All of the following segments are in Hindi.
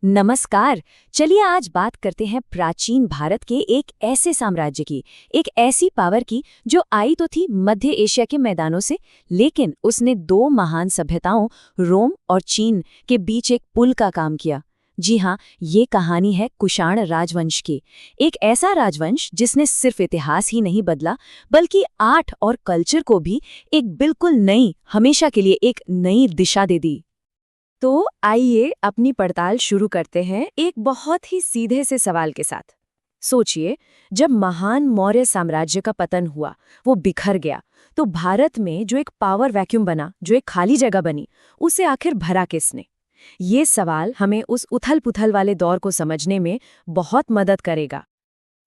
नमस्कार। चलिए आज बात करते हैं प्राचीन भारत के एक ऐसे साम्राज्य की, एक ऐसी पावर की जो आई तो थी मध्य एशिया के मैदानों से, लेकिन उसने दो महान सभ्यताओं रोम और चीन के बीच एक पुल का काम किया। जी हाँ, ये कहानी है कुषाण राजवंश की। एक ऐसा राजवंश जिसने सिर्फ इतिहास ही नहीं बदला, बल्कि आर्ट और कल्चर को भी एक बिल्कुल नई, हमेशा के लिए एक नई दिशा दे दी। तो आइए अपनी पड़ताल शुरू करते हैं एक बहुत ही सीधे से सवाल के साथ। सोचिए, जब महान मौर्य साम्राज्य का पतन हुआ, वो बिखर गया, तो भारत में जो एक पावर वैक्यूम बना, जो एक खाली जगह बनी, उसे आखिर भरा किसने? ये सवाल हमें उस उथल-पुथल वाले दौर को समझने में बहुत मदद करेगा।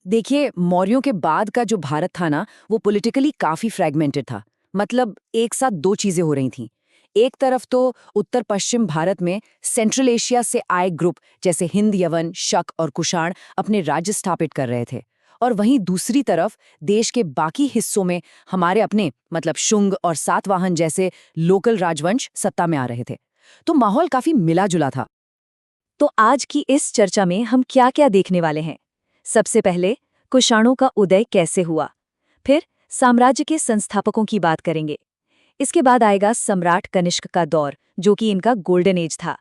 देखिए, मौर्यों के बाद का जो भारत था ना, वो पॉलिटिकली काफी फ्रैगमेंटेड था। मतलब एक साथ दो चीजें हो रही थीं। एक तरफ तो उत्तर पश्चिम भारत में सेंट्रल एशिया से आए ग्रुप जैसे हिंद, यवन, शक और कुषाण अपने राज्य स्थापित कर रहे थे, और वहीं दूसरी तरफ देश के बाकी हिस्सों में हमारे अपने मतलब शुंग और सातवाहन जैसे लोकल राजवंश सत्ता में आ रहे थे। तो माहौल काफी मिला जुला था। तो आज की इस चर्चा में हम क्या-क्या देखने वाले हैं? सबसे पहले कुषाणों का उदय कैसे हुआ, फिर साम्राज्य के संस्थापकों की बात करेंगे। इसके बाद आएगा सम्राट कनिष्क का दौर, जो कि इनका गोल्डन एज था।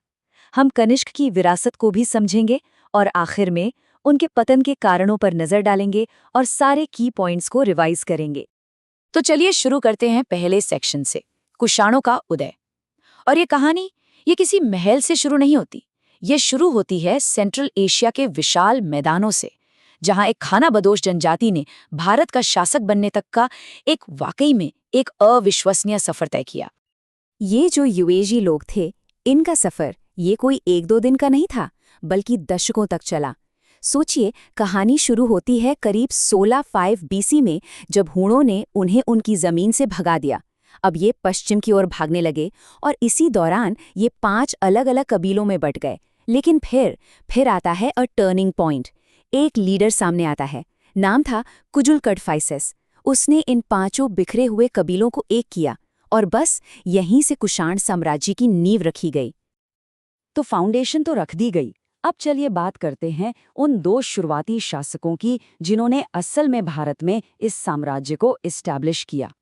हम कनिष्क की विरासत को भी समझेंगे और आखिर में उनके पतन के कारणों पर नजर डालेंगे और सारे की पॉइंट्स को रिवाइज करेंगे। तो चलिए शुरू करते हैं पहले सेक्शन से, कुषाणों का उदय। और ये कहानी ये किसी महल से शुरू नहीं होती। ये शुरू होती है सेंट्रल एशिया के विशाल मैदानों से, जहां एक खानाबदोश जनजाति ने भारत का शासक बनने तक का एक वाकई में एक अविश्वसनीय सफर तय किया। ये जो युएजी लोग थे, इनका सफर ये कोई एक दो दिन का नहीं था, बल्कि दशकों तक चला। सोचिए, कहानी शुरू होती है करीब 1605 बीसी में, जब हूणों ने उन्हें उनकी जमीन से भगा दिया। अब ये पश्चिम की ओर भागने लगे और इसी दौरान ये 5 अलग-अलग कबीलों में बंट गए। लेकिन फिर आता है अ टर्निंग पॉइंट। एक लीडर सामने आता है, नाम था कुजुल कडफाइसेस। उसने इन 5 बिखरे हुए कबीलों को एक किया और बस यहीं से कुषाण साम्राज्य की नींव रखी गई। तो फाउंडेशन तो रख दी गई। अब चलिए बात करते हैं उन दो शुरुआती शासकों की जिन्होंने असल में भारत में इस साम्राज्य को इस्टेब्लिश किया।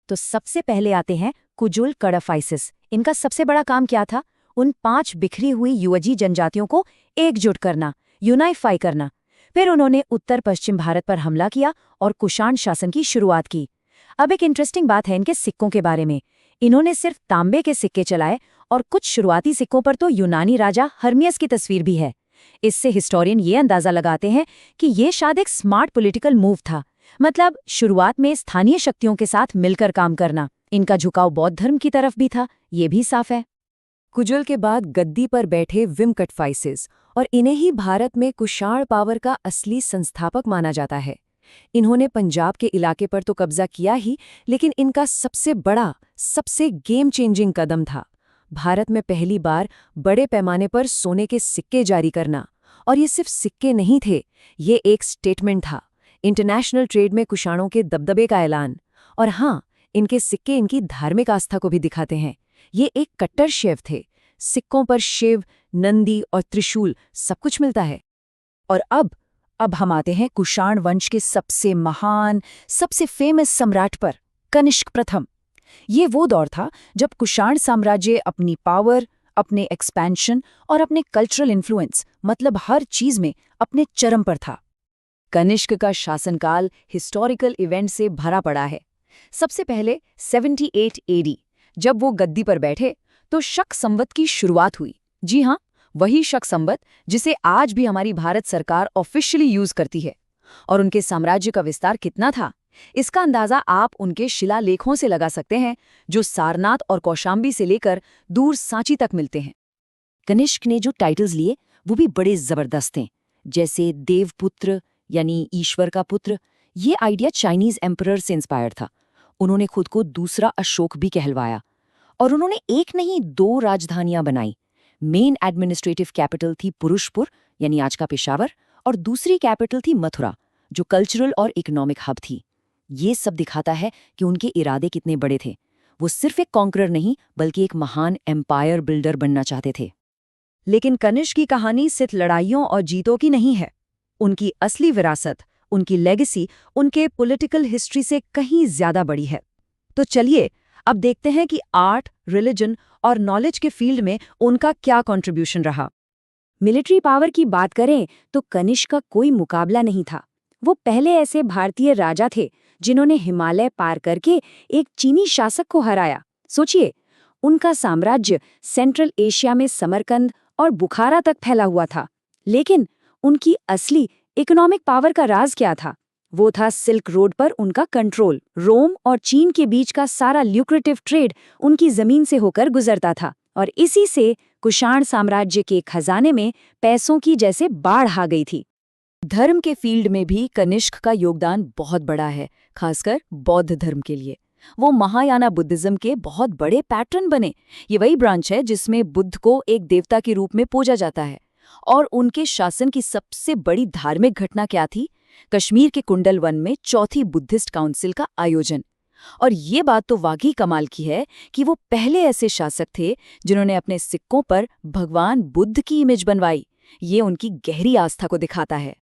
तो सबसे पहले आते हैं कुजुल कडफाइसेस। इनका सबसे बड़ा काम क्या था? उन 5 बिखरी हुई युवजी जनजातियों को एकजुट करना, यूनाइफाई करना। फिर उन्होंने उत्तर पश्चिम भारत पर हमला किया और कुषाण शासन की शुरुआत की। अब एक इंटरेस्टिंग बात है इनके सिक्कों के बारे में। इन्होंने सिर्फ तांबे के सिक्के चलाए और कुछ शुरुआती सिक्कों पर तो यूनानी राजा हर्मियस की तस्वीर भी है। इससे हिस्टोरियन ये अंदाजा लगाते हैं कि ये शायद एक स्मार्ट पॉलिटिकल मूव था। मतलब शुरुआत में स्थानीय शक्तियों के साथ मिलकर काम करना। इनका झुकाव बौद्ध धर्म की तरफ भी था, ये भी साफ है। कुजुल के बाद गद्दी पर बैठे विम कडफाइसेस, और इन्हें ही भारत में कुषाण पावर का असली संस्थापक माना जाता है। इन्होंने पंजाब के इलाके पर तो कब्जा किया ही, लेकिन इनका सबसे बड़ा, सबसे गेम चेंजिंग कदम था भारत में पहली बार बड़े पैमाने पर सोने के सिक्के जारी करना। और ये सिर्फ सिक्के नहीं थे, ये एक स्टेटमेंट था, इंटरनेशनल ट्रेड में कुषाणों के दबदबे का ऐलान। और हाँ, इनके सिक्के इनकी धार्मिक आस्था को भी दिखाते हैं। ये एक कट्टर शैव थे। सिक्कों पर शिव, नंदी और त्रिशूल सब कुछ मिलता है। और अब हम आते हैं कुषाण वंश के सबसे महान, सबसे फेमस सम्राट पर, कनिष्क प्रथम। ये वो दौर था जब कुषाण साम्राज्य अपनी पावर, अपने एक्सपेंशन और अपने कल्चरल इन्फ्लुएंस, मतलब हर चीज में अपने चरम पर था। कनिष्क का शासनकाल हिस्टोरिकल इवेंट से भरा पड़ा है। सबसे पहले 78 एडी, जब वो गद्दी पर बैठे तो शक संवत की शुरुआत हुई। जी हाँ, वही शक संवत जिसे आज भी हमारी भारत सरकार ऑफिशियली यूज करती है। और उनके साम्राज्य का विस्तार कितना था, इसका अंदाजा आप उनके शिलालेखों से लगा सकते हैं, जो सारनाथ और कौशाम्बी से लेकर दूर सांची तक मिलते हैं। कनिष्क ने जो टाइटल्स लिए वो भी बड़े जबरदस्त हैं, जैसे देवपुत्र यानी ईश्वर का पुत्र। ये आइडिया चाइनीज एम्परर से इंस्पायर्ड था। उन्होंने खुद को दूसरा अशोक भी कहलवाया। और उन्होंने एक नहीं 2 राजधानियां बनाई। मेन एडमिनिस्ट्रेटिव कैपिटल थी पुरुषपुर यानी आज का पेशावर, और दूसरी कैपिटल थी मथुरा, जो कल्चरल और इकोनॉमिक हब थी। ये सब दिखाता है कि उनके इरादे कितने बड़े थे। वो सिर्फ एक कॉन्करर नहीं, बल्कि एक महान एम्पायर बिल्डर बनना चाहते थे। लेकिन कनिष्क की कहानी सिर्फ लड़ाइयों और जीतों की नहीं है। उनकी असली विरासत, उनकी लेगेसी, उनके पॉलिटिकल हिस्ट्री से कहीं ज्यादा बड़ी है। तो चलिए अब देखते हैं कि आर्ट, रिलीजन और नॉलेज के फील्ड में उनका क्या कंट्रीब्यूशन रहा। मिलिट्री पावर की बात करें तो कनिष्क का कोई मुकाबला नहीं था। वो पहले ऐसे भारतीय राजा थे जिन्होंने हिमालय पार करके एक चीनी शासक को हराया। सोचिए, उनका साम्राज्य सेंट्रल एशिया में समरकंद और बुखारा तक फैला हुआ था। लेकिन उनकी असली इकोनॉमिक पावर का राज क्या था? वो था सिल्क रोड पर उनका कंट्रोल। रोम और चीन के बीच का सारा ल्यूक्रेटिव ट्रेड उनकी जमीन से होकर गुजरता था, और इसी से कुषाण साम्राज्य के खजाने में पैसों की जैसे बाढ़ आ गई थी। धर्म के फील्ड में भी कनिष्क का योगदान बहुत बड़ा है, खासकर बौद्ध धर्म के लिए। वो महायाना बुद्धिज्म के बहुत बड़े पैटर्न बने। ये वही ब्रांच है जिसमें बुद्ध को एक देवता के रूप में पूजा जाता है। और उनके शासन की सबसे बड़ी धार्मिक घटना क्या थी? कश्मीर के कुंडल वन में चौथी बुद्धिस्ट काउंसिल का आयोजन। और ये बात तो वाकई कमाल की है कि वो पहले ऐसे शासक थे जिन्होंने अपने सिक्कों पर भगवान बुद्ध की इमेज बनवाई। ये उनकी गहरी आस्था को दिखाता है।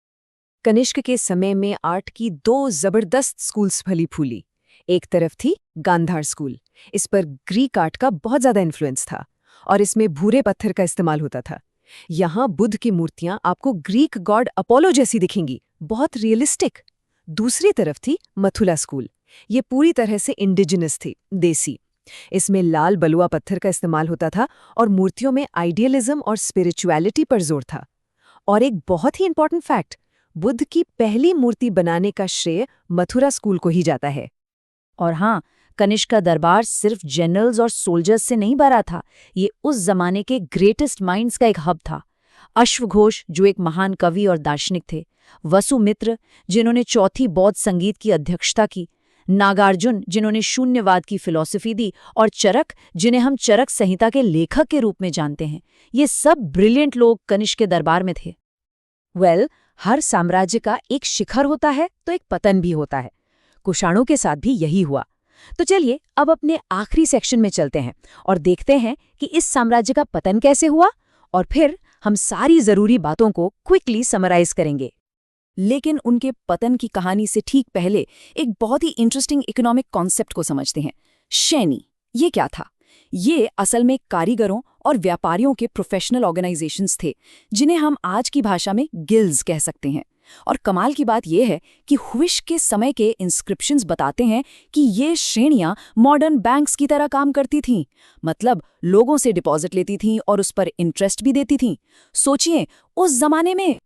कनिष्क के समय में आर्ट की दो जबरदस्त स्कूल्स फली फूली। एक तरफ थी गांधार स्कूल। इस पर ग्रीक आर्ट का बहुत ज्यादा इन्फ्लुएंस था और इसमें भूरे पत्थर का इस्तेमाल होता था। यहाँ बुद्ध की मूर्तियां आपको ग्रीक गॉड अपोलो जैसी दिखेंगी, बहुत रियलिस्टिक। दूसरी तरफ थी मथुरा स्कूल। ये पूरी तरह से इंडिजिनस थी, देसी। इसमें लाल बलुआ पत्थर का इस्तेमाल होता था और मूर्तियों में आइडियलिज्म और स्पिरिचुअलिटी पर जोर था। और एक बहुत ही इंपॉर्टेंट फैक्ट, बुद्ध की पहली मूर्ति बनाने का श्रेय मथुरा स्कूल को ही जाता है। और हाँ, कनिष्क का दरबार सिर्फ जनरल्स और सोल्जर्स से नहीं भरा था। ये उस जमाने के ग्रेटेस्ट माइंड्स का एक हब था। अश्वघोष, जो एक महान कवि और दार्शनिक थे, वसुमित्र, जिन्होंने चौथी बौद्ध संगीत की अध्यक्षता की, नागार्जुन, जिन्होंने शून्यवाद की फिलॉसफी दी, और चरक, जिन्हें हम चरक संहिता के लेखक के रूप में जानते हैं। ये सब ब्रिलियंट लोग कनिष्क के दरबार में थे। हर साम्राज्य का एक शिखर होता है तो एक पतन भी होता है। कुषाणों के साथ भी यही हुआ। तो चलिए अब अपने आखिरी सेक्शन में चलते हैं और देखते हैं कि इस साम्राज्य का पतन कैसे हुआ, और फिर हम सारी जरूरी बातों को क्विकली समराइज करेंगे। लेकिन उनके पतन की कहानी से ठीक पहले एक बहुत ही इंटरेस्टिंग इकोनॉमिक कॉन्सेप्ट को समझते हैं। शैनी, ये क्या था? ये असल में कारीगरों और व्यापारियों के प्रोफेशनल ऑर्गेनाइजेशंस थे, जिन्हें हम आज की भाषा में गिल्ड्स कह सकते हैं। और कमाल की बात यह है कि हुइश के समय के इंस्क्रिप्शंस बताते हैं कि ये श्रेणियां मॉडर्न बैंक्स की तरह काम करती थीं। मतलब लोगों से डिपॉजिट लेती थीं और उस पर इंटरेस्ट भी देती थीं। सोचिए उस जमाने में।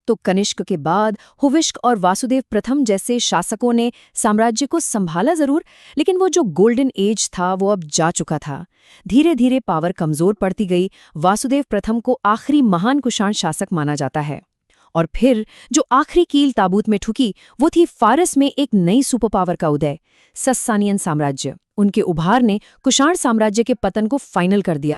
तो कनिष्क के बाद हुविश्क और वासुदेव प्रथम जैसे शासकों ने साम्राज्य को संभाला जरूर, लेकिन वो जो गोल्डन एज था वो अब जा चुका था। धीरे धीरे पावर कमजोर पड़ती गई। वासुदेव प्रथम को आखिरी महान कुषाण शासक माना जाता है। और फिर जो आखिरी कील ताबूत में ठुकी वो थी फारस में एक नई सुपर पावर का उदय, सस्सानियन साम्राज्य। उनके उभार ने कुषाण साम्राज्य के पतन को फाइनल कर दिया।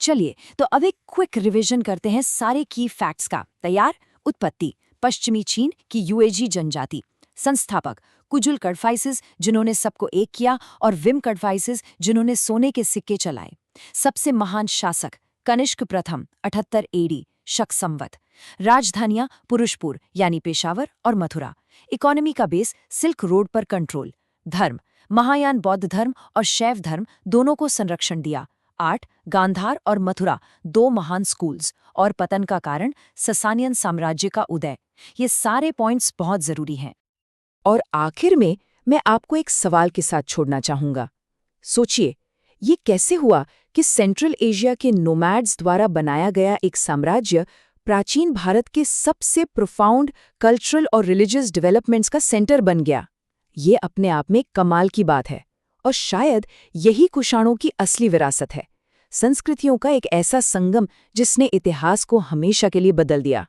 चलिए तो अब एक क्विक रिवीजन करते हैं सारे की फैक्ट्स का। तैयार? उत्पत्ति, पश्चिमी चीन की यूएजी जनजाति। संस्थापक, कुजुल कडफाइसिस, जिन्होंने सबको एक किया, और विम कडफाइसिस, जिन्होंने सोने के सिक्के चलाए। सबसे महान शासक, कनिष्क प्रथम, 78 एडी, शक संवत। राजधानियां, पुरुषपुर यानी पेशावर और मथुरा। इकोनॉमी का बेस, सिल्क रोड पर कंट्रोल। धर्म, महायान बौद्ध धर्म और शैव धर्म दोनों को संरक्षण दिया। आर्ट, गांधार और मथुरा, दो महान स्कूल्स। और पतन का कारण, ससानियन साम्राज्य का उदय। ये सारे पॉइंट्स बहुत जरूरी हैं। और आखिर में मैं आपको एक सवाल के साथ छोड़ना चाहूंगा। सोचिए, ये कैसे हुआ कि सेंट्रल एशिया के नोमैड्स द्वारा बनाया गया एक साम्राज्य प्राचीन भारत के सबसे प्रोफाउंड कल्चरल और रिलीजियस डेवलपमेंट्स का सेंटर बन गया? ये अपने आप में कमाल की बात है। और शायद यही कुषाणों की असली विरासत है, संस्कृतियों का एक ऐसा संगम जिसने इतिहास को हमेशा के लिए बदल दिया।